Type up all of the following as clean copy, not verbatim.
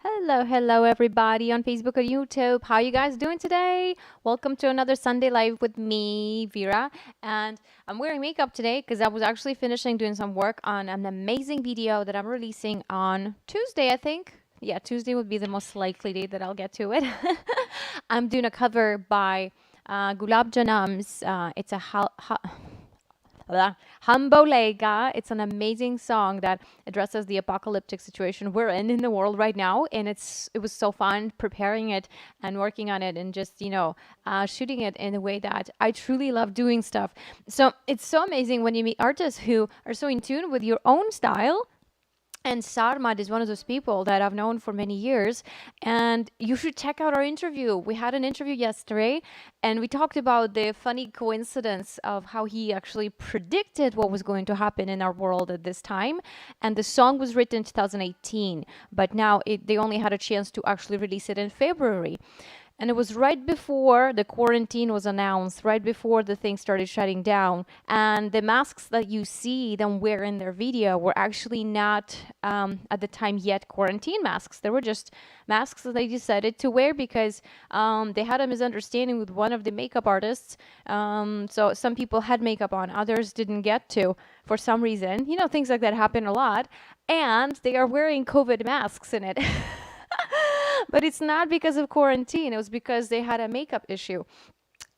Hello everybody on Facebook or YouTube. How you guys doing today? Welcome to another Sunday live with me, Vera. And I'm wearing makeup today because I was actually finishing doing some work on an amazing video that I'm releasing on Tuesday, I think. Yeah, Tuesday would be the most likely day that I'll get to it. I'm doing a cover by Goulab Janamz. It's a Boleyga. It's an amazing song that addresses the apocalyptic situation we're in the world right now, and it was so fun preparing it and working on it, and just shooting it in a way that I truly love doing stuff. So it's so amazing when you meet artists who are so in tune with your own style. And Sarmad is one of those people that I've known for many years. And you should check out our interview. We had an interview yesterday, and we talked about the funny coincidence of how he actually predicted what was going to happen in our world at this time. And the song was written in 2018, but now they only had a chance to actually release it in February. And it was right before the quarantine was announced, right before the thing started shutting down. And the masks that you see them wear in their video were actually not, at the time yet, quarantine masks. They were just masks that they decided to wear because they had a misunderstanding with one of the makeup artists. So some people had makeup on, others didn't get to for some reason. You know, things like that happen a lot. And they are wearing COVID masks in it. But it's not because of quarantine. It was because they had a makeup issue.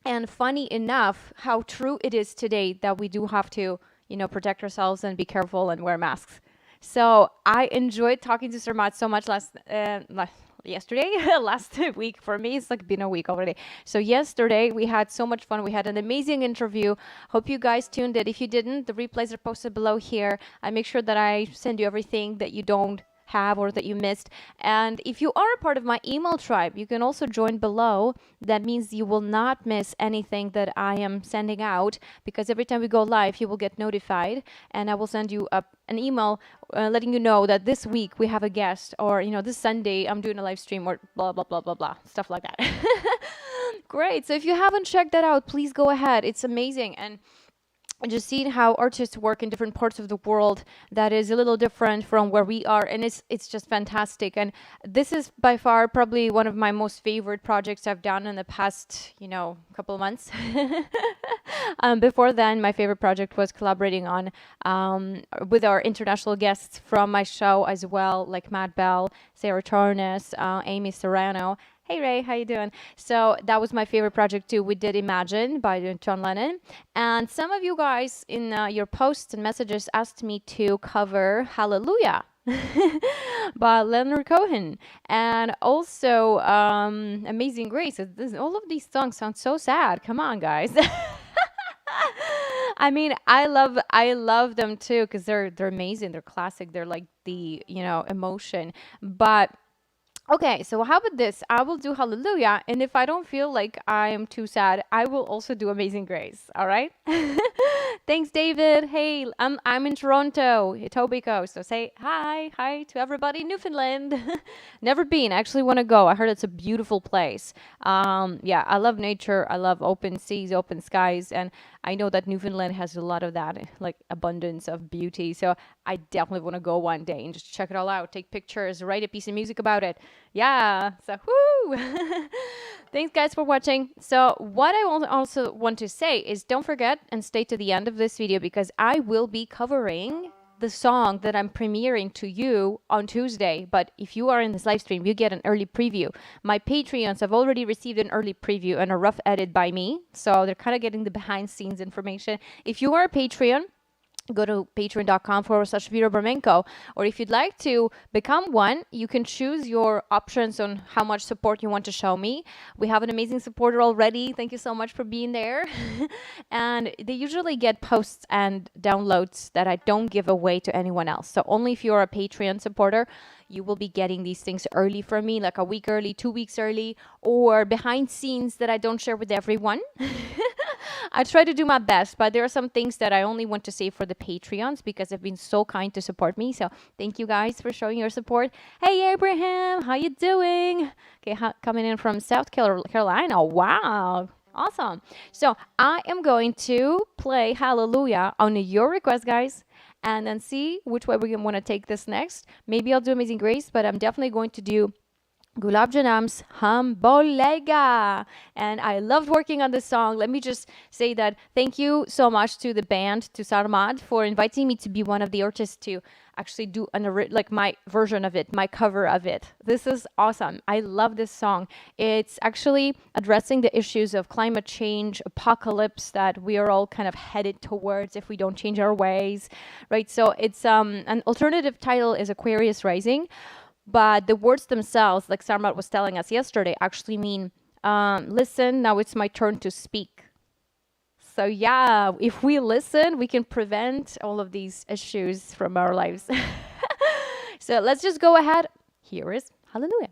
And funny enough, how true it is today that we do have to, protect ourselves and be careful and wear masks. So I enjoyed talking to Sarmad so much yesterday, last week. For me, it's like been a week already. So yesterday we had so much fun. We had an amazing interview. Hope you guys tuned in. If you didn't, the replays are posted below here. I make sure that I send you everything that you don't have or that you missed. And if you are a part of my email tribe, you can also join below. That means you will not miss anything that I am sending out, because every time we go live you will get notified, and I will send you an email letting you know that this week we have a guest, or this Sunday I'm doing a live stream, or blah blah blah blah blah, stuff like that. Great. So if you haven't checked that out, please go ahead. It's amazing. And just seeing how artists work in different parts of the world that is a little different from where we are, and it's just fantastic. And this is by far probably one of my most favorite projects I've done in the past couple of months. Before then, my favorite project was collaborating on with our international guests from my show as well, like Matt Bell, Sarah Tornes, Amy Serrano. Hey Ray, how you doing? So that was my favorite project too. We did Imagine by John Lennon. And some of you guys in your posts and messages asked me to cover Hallelujah by Leonard Cohen. And also Amazing Grace. All of these songs sound so sad. Come on, guys. I mean, I love them too, because they're amazing. They're classic. They're like the, emotion. But okay, so how about this? I will do Hallelujah, and if I don't feel like I am too sad, I will also do Amazing Grace. All right? Thanks, David. Hey, I'm in Toronto, Etobicoke. So say hi to everybody in Newfoundland. Never been. I actually want to go. I heard it's a beautiful place. Yeah, I love nature. I love open seas, open skies, and I know that Newfoundland has a lot of that, like abundance of beauty. So I definitely want to go one day and just check it all out, take pictures, write a piece of music about it. Yeah, so whoo! Thanks guys for watching. So what I also want to say is, don't forget and stay to the end of this video, because I will be covering the song that I'm premiering to you on Tuesday. But if you are in this live stream, you get an early preview. My Patreons have already received an early preview and a rough edit by me, so they're kind of getting the behind scenes information. If you are a Patreon, go to patreon.com/Vera Barmenko. Or if you'd like to become one, you can choose your options on how much support you want to show me. We have an amazing supporter already. Thank you so much for being there. And they usually get posts and downloads that I don't give away to anyone else. So only if you're a Patreon supporter, you will be getting these things early from me, like a week early, 2 weeks early, or behind scenes that I don't share with everyone. I try to do my best, but there are some things that I only want to say for the Patreons, because they've been so kind to support me. So thank you guys for showing your support. Hey, Abraham, how you doing? Okay, coming in from South Carolina. Wow. Awesome. So I am going to play Hallelujah on your request, guys, and then see which way we want to take this next. Maybe I'll do Amazing Grace, but I'm definitely going to do Goulab Janamz Ham Boleyga. And I loved working on this song. Let me just say that thank you so much to the band, to Sarmad, for inviting me to be one of the artists to actually do like my version of it, my cover of it. This is awesome. I love this song. It's actually addressing the issues of climate change, apocalypse that we are all kind of headed towards if we don't change our ways, right? So it's an alternative title is Aquarius Rising. But the words themselves, like Sarmad was telling us yesterday, actually mean, listen, now it's my turn to speak. So yeah, if we listen, we can prevent all of these issues from our lives. So let's just go ahead. Here is Hallelujah.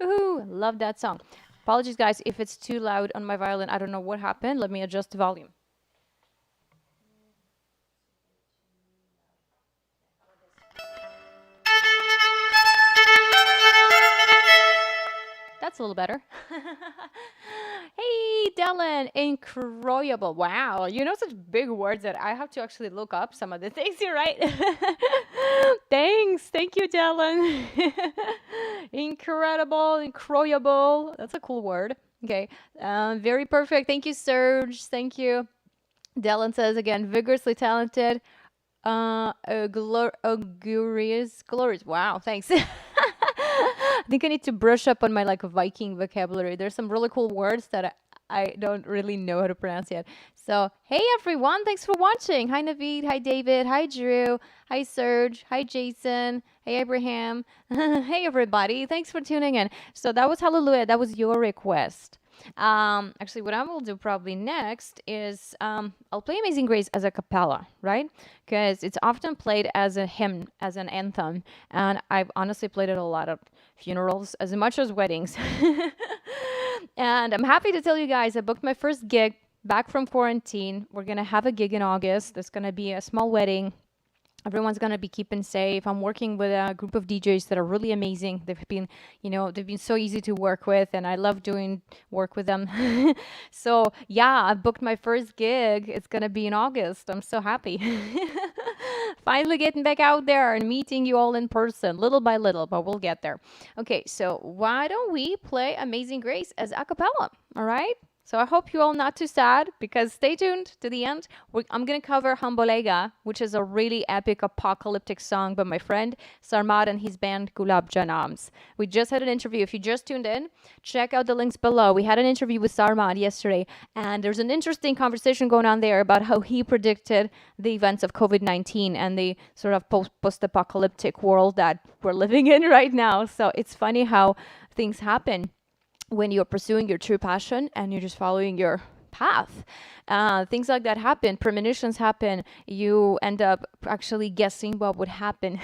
Ooh, love that song. Apologies, guys, if it's too loud on my violin. I don't know what happened. Let me adjust the volume. That's a little better. Hey, Dylan, incredible. Wow, you know such big words that I have to actually look up some of the things you write. Thanks. Thank you, Dylan. Incredible, incredible. That's a cool word. Okay, very perfect. Thank you, Serge. Thank you. Dylan says again, vigorously talented. glorious. Wow, thanks. I think I need to brush up on my like Viking vocabulary. There's some really cool words that I don't really know how to pronounce yet. So, hey everyone, thanks for watching. Hi Naveed, hi David, hi Drew, hi Serge, hi Jason, hey Abraham, hey everybody, thanks for tuning in. So that was Hallelujah. That was your request. Actually, what I will do probably next is I'll play Amazing Grace as a cappella, right? Because it's often played as a hymn, as an anthem, and I've honestly played it a lot of funerals as much as weddings. And I'm happy to tell you guys I booked my first gig back from quarantine. We're gonna have a gig in August. There's gonna be a small wedding. Everyone's gonna be keeping safe. I'm working with a group of DJs that are really amazing. They've been so easy to work with, and I love doing work with them. So yeah, I booked my first gig. It's gonna be in August. I'm so happy. Finally getting back out there and meeting you all in person, little by little, but we'll get there. Okay, so why don't we play Amazing Grace as a cappella? All right. So I hope you all not too sad because stay tuned to the end. I'm going to cover Boleyga, which is a really epic apocalyptic song by my friend Sarmad and his band Goulab Janamz. We just had an interview. If you just tuned in, check out the links below. We had an interview with Sarmad yesterday, and there's an interesting conversation going on there about how he predicted the events of COVID-19 and the sort of post-apocalyptic world that we're living in right now. So it's funny how things happen when you're pursuing your true passion and you're just following your path. Things like that happen. Premonitions happen. You end up actually guessing what would happen.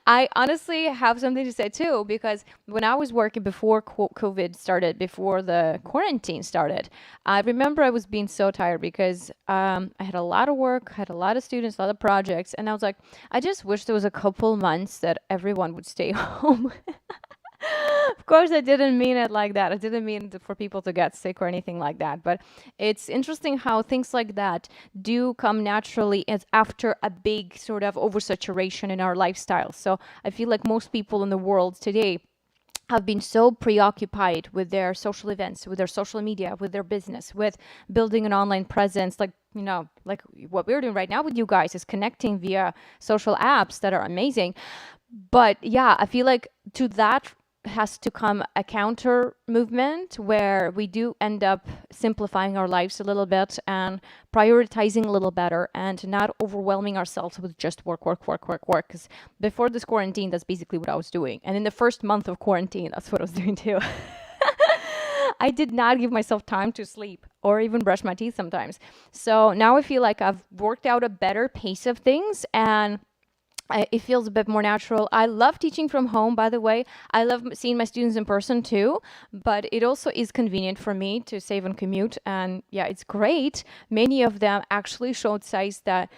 I honestly have something to say too, because when I was working before COVID started, before the quarantine started, I remember I was being so tired because I had a lot of work, had a lot of students, a lot of projects, and I was like, I just wish there was a couple months that everyone would stay home. Of course, I didn't mean it like that. I didn't mean for people to get sick or anything like that. But it's interesting how things like that do come naturally as after a big sort of oversaturation in our lifestyle. So I feel like most people in the world today have been so preoccupied with their social events, with their social media, with their business, with building an online presence, like what we're doing right now with you guys is connecting via social apps that are amazing. But yeah, I feel like to that has to come a counter movement where we do end up simplifying our lives a little bit and prioritizing a little better and not overwhelming ourselves with just work. Because before this quarantine, that's basically what I was doing. And in the first month of quarantine, that's what I was doing too. I did not give myself time to sleep or even brush my teeth sometimes. So now I feel like I've worked out a better pace of things and it feels a bit more natural. I love teaching from home, by the way. I love seeing my students in person too, but it also is convenient for me to save on commute. And yeah, it's great. Many of them actually showed signs that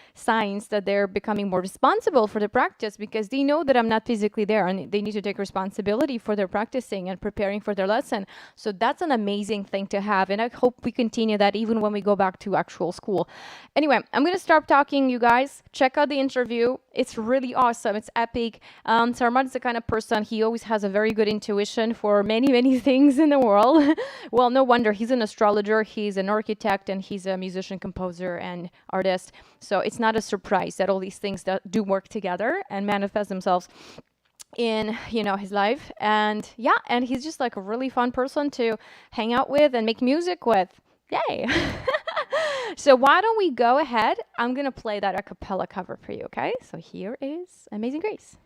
they're becoming more responsible for the practice because they know that I'm not physically there and they need to take responsibility for their practicing and preparing for their lesson. So that's an amazing thing to have. And I hope we continue that even when we go back to actual school. Anyway, I'm going to start talking, you guys. Check out the interview. It's really awesome. It's epic. Sarmad is the kind of person, he always has a very good intuition for many, many things in the world. Well, no wonder. He's an astrologer, he's an architect, and he's a musician, composer, and artist. So it's not a surprise that all these things that do work together and manifest themselves in his life. And yeah, and he's just like a really fun person to hang out with and make music with. Yay. So why don't we go ahead? I'm going to play that a cappella cover for you, okay? So here is Amazing Grace.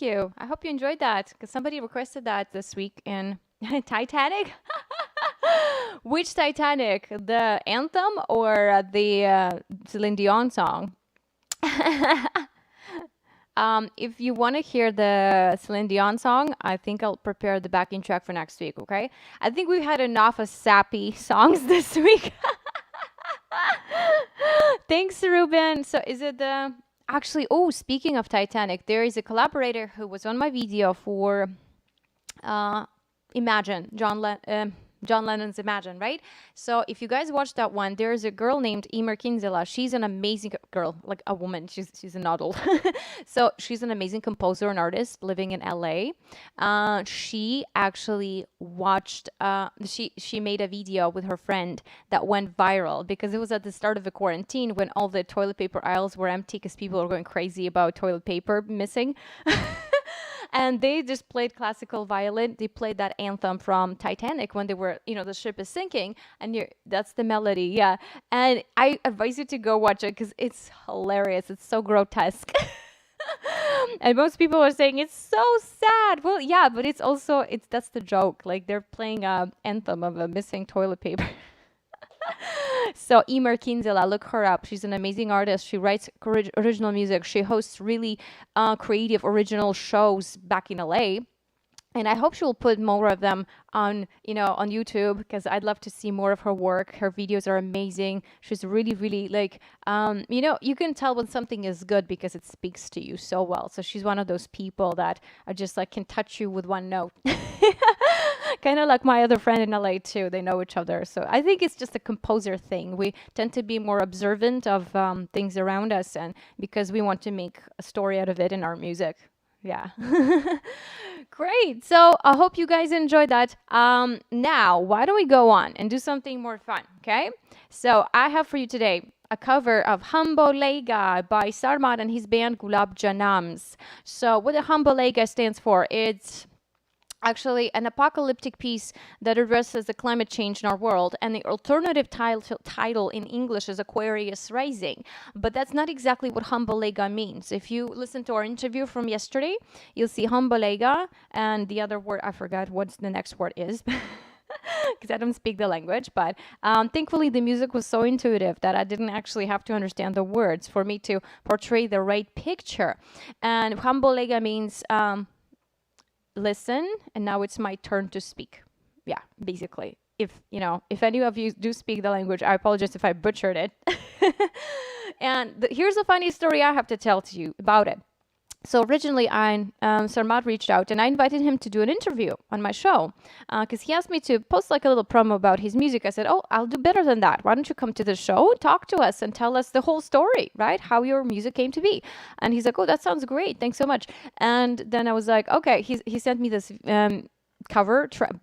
you. I hope you enjoyed that because somebody requested that this week in Titanic. Which Titanic? The anthem or the Celine Dion song? If you want to hear the Celine Dion song, I think I'll prepare the backing track for next week, okay? I think we've had enough of sappy songs this week. Thanks, Ruben. So is it the... Actually, oh, speaking of Titanic, there is a collaborator who was on my video for Imagine, John Lennon's Imagine, right? So if you guys watched that one, there's a girl named Emer Kinsella. She's an amazing girl, like a woman. She's an adult. So she's an amazing composer and artist living in LA. She actually watched, she made a video with her friend that went viral because it was at the start of the quarantine when all the toilet paper aisles were empty because people were going crazy about toilet paper missing. And they just played classical violin. They played that anthem from Titanic when they were, the ship is sinking. And that's the melody, yeah. And I advise you to go watch it because it's hilarious. It's so grotesque. And most people are saying it's so sad. Well, yeah, but that's the joke. Like they're playing an anthem of a missing toilet paper. So Emer Kinsella, look her up. She's an amazing artist. She writes original music. She hosts really creative, original shows back in LA. And I hope she'll put more of them on, on YouTube because I'd love to see more of her work. Her videos are amazing. She's really, really like, you can tell when something is good because it speaks to you so well. So she's one of those people that are just like can touch you with one note. Kind of like my other friend in LA too. They know each other. So I think it's just a composer thing. We tend to be more observant of things around us and because we want to make a story out of it in our music. Yeah. Great. So I hope you guys enjoyed that. Now, why don't we go on and do something more fun, okay? So I have for you today a cover of Boleyga by Sarmad and his band Goulab Janamz. So what the Boleyga stands for, it's actually an apocalyptic piece that addresses the climate change in our world, and the alternative title in English is Aquarius Rising. But that's not exactly what Boleyga means. If you listen to our interview from yesterday, you'll see Boleyga, and the other word, I forgot what the next word is. Because I don't speak the language, but thankfully the music was so intuitive that I didn't actually have to understand the words for me to portray the right picture. And Boleyga means listen, and now it's my turn to speak. Yeah, basically. If any of you do speak the language, I apologize if I butchered it. And here's a funny story I have to tell to you about it. So originally, Sarmad reached out and I invited him to do an interview on my show because he asked me to post like a little promo about his music. I said, oh, I'll do better than that. Why don't you come to the show, talk to us and tell us the whole story, right? How your music came to be. And he's like, oh, that sounds great. Thanks so much. And then I was like, okay, he sent me this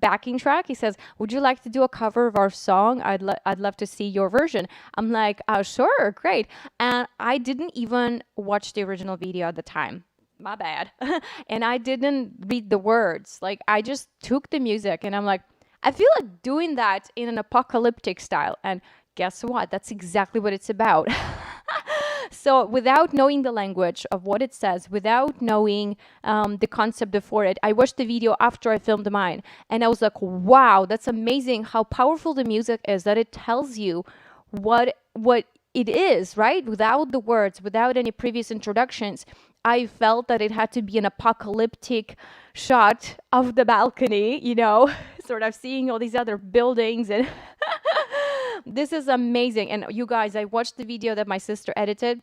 backing track. He says, would you like to do a cover of our song? I'd love to see your version. I'm like, sure, great. And I didn't even watch the original video at the time. My bad. And I didn't read the words. Like I just took the music and I'm like, I feel like doing that in an apocalyptic style. And guess what? That's exactly what it's about. So without knowing the language of what it says, without knowing the concept before it, I watched the video after I filmed mine. And I was like, wow, that's amazing how powerful the music is, that it tells you what it is, right? Without the words, without any previous introductions. I felt that it had to be an apocalyptic shot of the balcony, sort of seeing all these other buildings. And this is amazing. And you guys, I watched the video that my sister edited.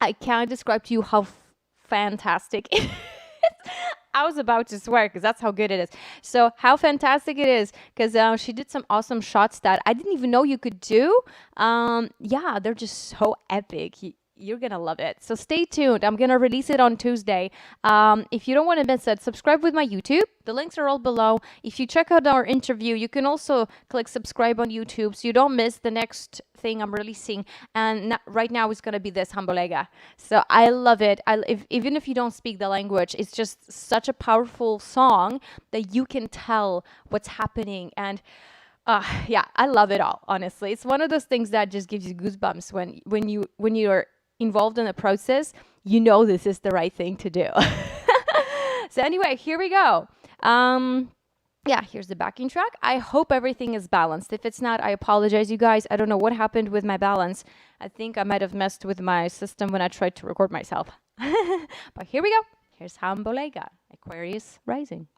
I can't describe to you how fantastic it is. I was about to swear because that's how good it is. So how fantastic it is because she did some awesome shots that I didn't even know you could do. Yeah, they're just so epic. You're going to love it. So stay tuned. I'm going to release it on Tuesday. If you don't want to miss it, subscribe with my YouTube. The links are all below. If you check out our interview, you can also click subscribe on YouTube so you don't miss the next thing I'm releasing. And right now it's going to be this Boleyga. So I love it. Even if you don't speak the language, it's just such a powerful song that you can tell what's happening. And yeah, I love it all, honestly. It's one of those things that just gives you goosebumps when you're involved in the process, this is the right thing to do. So anyway, here we go. Yeah, here's the backing track. I hope everything is balanced. If it's not, I apologize, you guys. I don't know what happened with my balance. I think I might have messed with my system when I tried to record myself. But here we go. Here's Ham Boleyga, Aquarius Rising.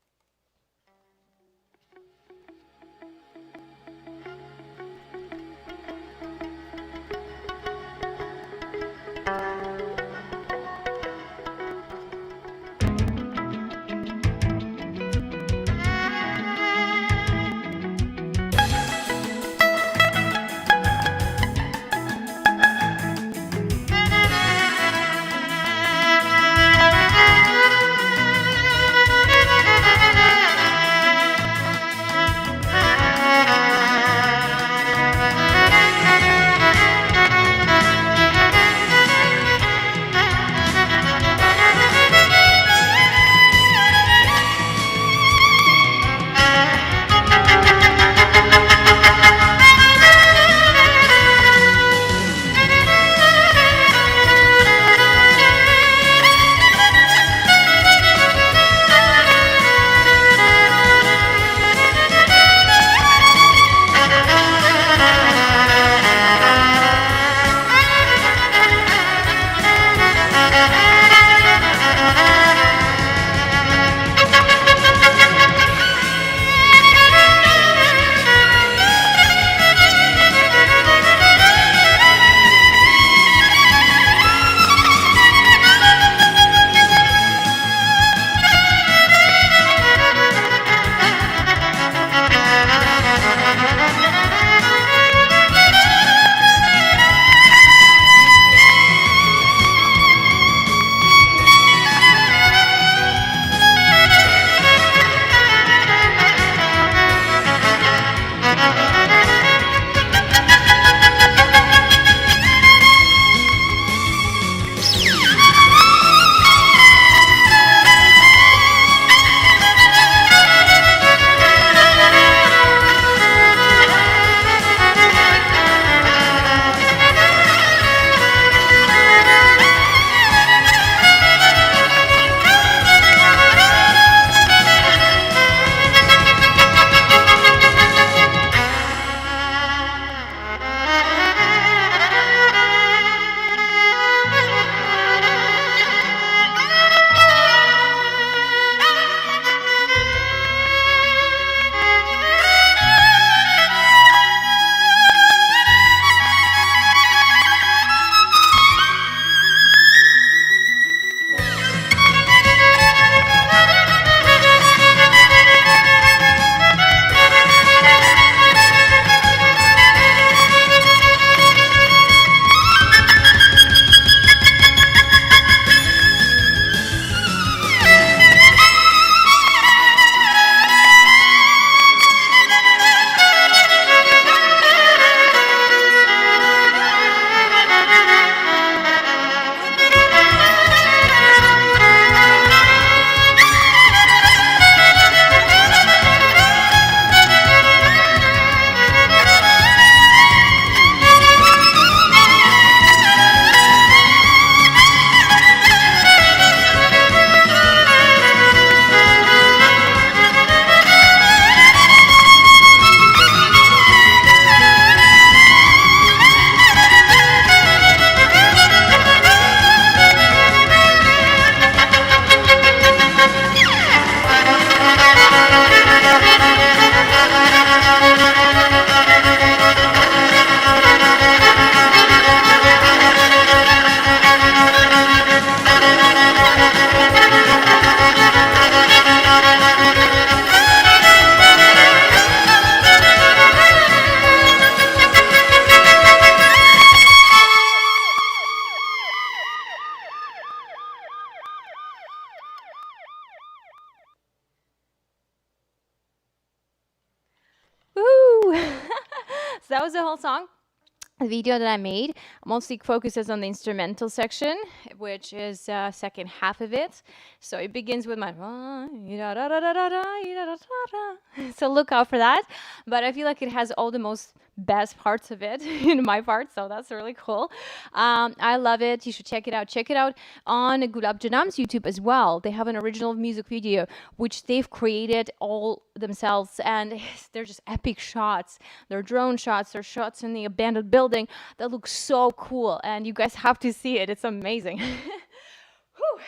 Woo! So that was the whole song. The video that I made mostly focuses on the instrumental section, which is second half of it. So it begins with my so look out for that. But I feel like it has all the most best parts of it in my part. So that's really cool. I love it. You should check it out. Check it out on Goulab Janamz YouTube as well. They have an original music video which they've created all themselves, and they're just epic shots. They're drone shots. They're shots in the abandoned building that look so cool, and you guys have to see it. It's amazing. Whew.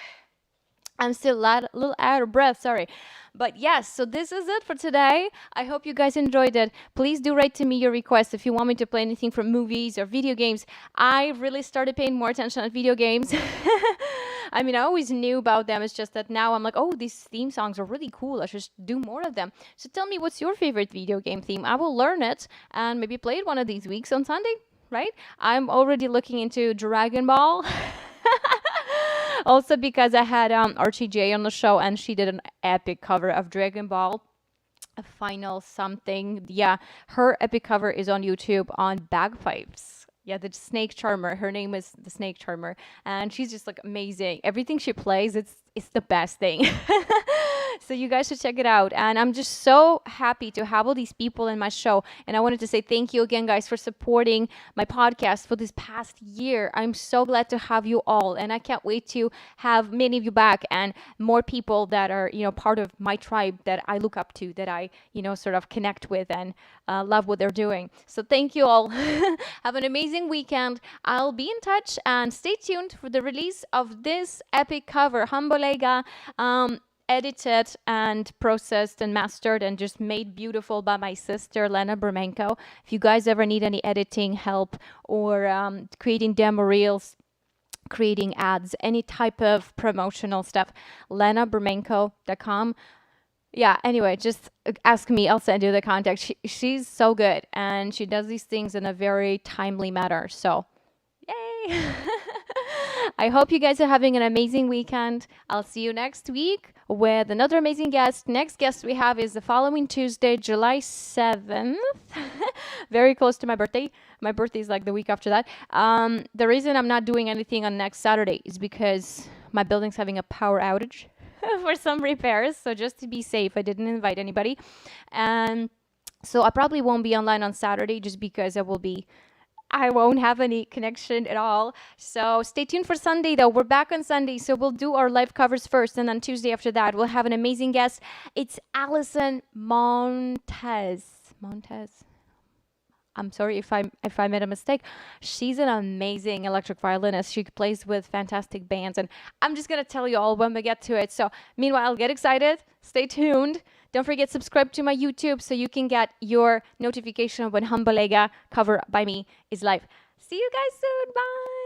I'm still a little out of breath, sorry. But yes, so this is it for today. I hope you guys enjoyed it. Please do write to me your requests if you want me to play anything from movies or video games. I really started paying more attention on video games. I mean, I always knew about them. It's just that now I'm like, oh, these theme songs are really cool. I should do more of them. So tell me, what's your favorite video game theme? I will learn it and maybe play it one of these weeks on Sunday, right? I'm already looking into Dragon Ball. Also because I had RTJ on the show, and she did an epic cover of Dragon Ball a final something. Yeah, her epic cover is on YouTube on bagpipes. Yeah, the snake charmer. Her name is the snake charmer, and she's just like amazing. Everything she plays, it's the best thing. So you guys should check it out. And I'm just so happy to have all these people in my show. And I wanted to say thank you again, guys, for supporting my podcast for this past year. I'm so glad to have you all. And I can't wait to have many of you back and more people that are, part of my tribe that I look up to, that I, sort of connect with and love what they're doing. So thank you all. Have an amazing weekend. I'll be in touch, and stay tuned for the release of this epic cover, Boleyga, edited and processed and mastered and just made beautiful by my sister Lena Bermenko. If you guys ever need any editing help or creating demo reels, creating ads, any type of promotional stuff, lenabermenko.com. Yeah, anyway, just ask me. I'll send you the contact. She's so good, and she does these things in a very timely manner. So, yay! I hope you guys are having an amazing weekend. I'll see you next week with another amazing guest. Next guest we have is the following Tuesday, July 7th. Very close to my birthday. My birthday is like the week after that. The reason I'm not doing anything on next Saturday is because my building's having a power outage for some repairs. So just to be safe, I didn't invite anybody. And so I probably won't be online on Saturday just because I won't have any connection at all. So stay tuned for Sunday, though. We're back on Sunday, so we'll do our live covers first, and then Tuesday after that, we'll have an amazing guest. It's Alison Montez. I'm sorry if I made a mistake. She's an amazing electric violinist. She plays with fantastic bands, and I'm just gonna tell you all when we get to it. So meanwhile, get excited. Stay tuned. Don't forget, subscribe to my YouTube so you can get your notification when Boleyga cover by me is live. See you guys soon. Bye.